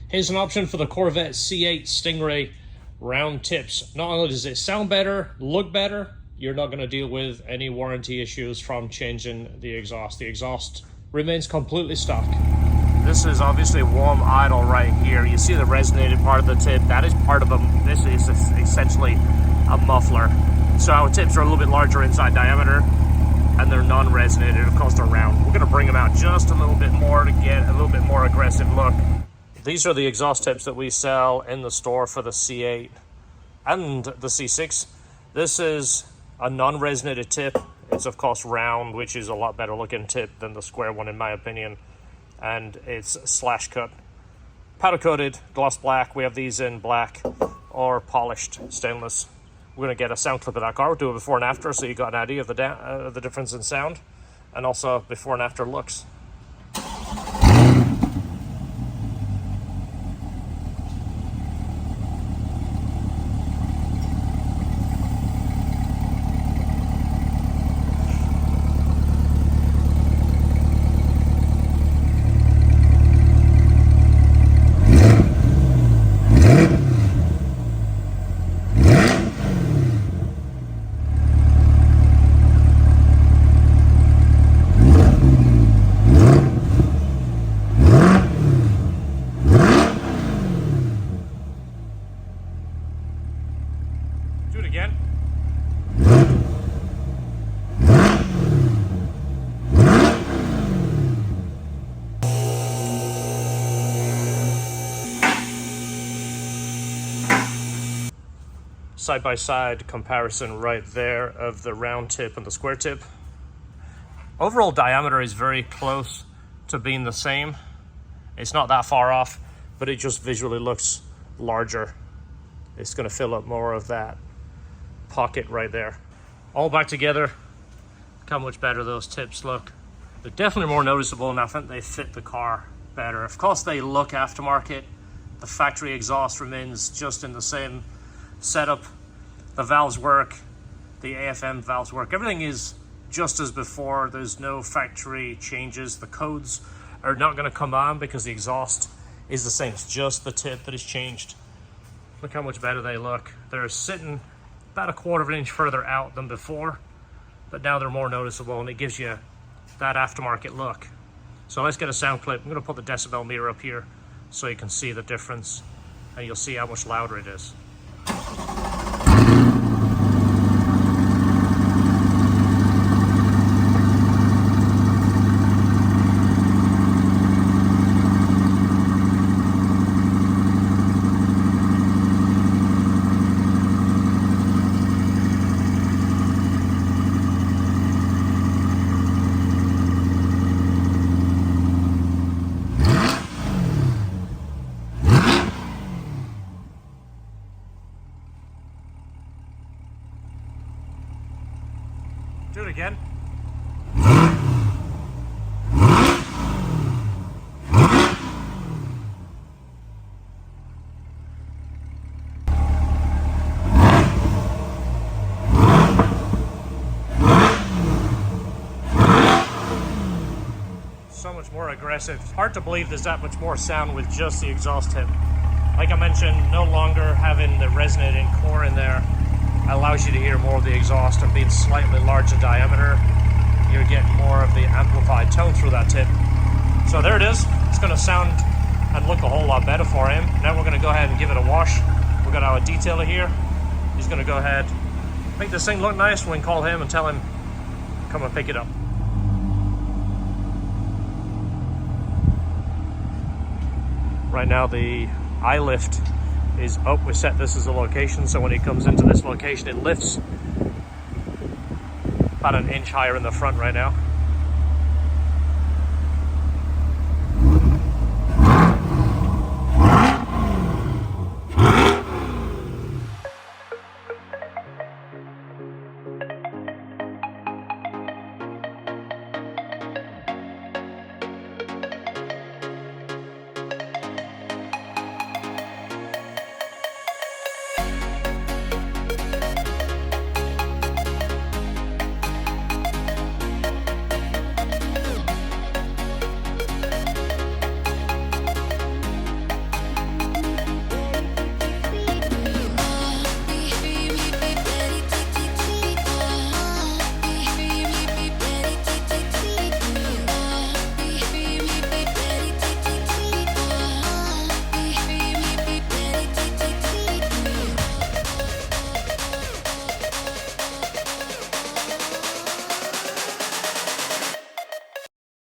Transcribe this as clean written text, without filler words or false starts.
Here's an option for the Corvette C8 Stingray round tips. Not only does it sound better, look better, you're not going to deal with any warranty issues from changing the exhaust. The exhaust remains completely stock. This is obviously warm idle right here. You see the resonated part of the tip. That is part of this is essentially a muffler. So our tips are a little bit larger inside diameter and they're non-resonated. Of course, they're round. We're going to bring them out just a little bit more to get a little bit more aggressive look. These are the exhaust tips that we sell in the store for the C8 and the C6. This is a non-resonated tip. It's of course round, which is a lot better looking tip than the square one in my opinion. And it's slash cut. Powder coated, gloss black. We have these in black or polished stainless. We're going to get a sound clip of that car. We'll do a before and after so you got an idea of the difference in sound and also before and after looks. Do it again. Side-by-side comparison right there of the round tip and the square tip. Overall diameter is very close to being the same. It's not that far off, but it just visually looks larger. It's going to fill up more of that pocket right there. All back together, look how much better those tips look. They're definitely more noticeable and I think they fit the car better. Of course they look aftermarket. The factory exhaust remains just in the same setup. The valves work, the AFM valves work. Everything is just as before. There's no factory changes. The codes are not going to come on because the exhaust is the same. It's just the tip that is changed. Look how much better they look. They're sitting about a quarter of an inch further out than before, but now they're more noticeable and it gives you that aftermarket look. So let's get a sound clip. I'm going to put the decibel meter up here so you can see the difference and you'll see how much louder it is. Do it again. So much more aggressive. It's hard to believe there's that much more sound with just the exhaust tip. Like I mentioned, no longer having the resonating core in there allows you to hear more of the exhaust, and being slightly larger diameter, you're getting more of the amplified tone through that tip. So there it is. It's going to sound and look a whole lot better for him. Now we're going to go ahead and give it a wash. We've got our detailer here. He's going to go ahead, make this thing look nice. We can call him and tell him, come and pick it up. Right now the eye lift is up. We set this as a location, so when he comes into this location it lifts about an inch higher in the front right now.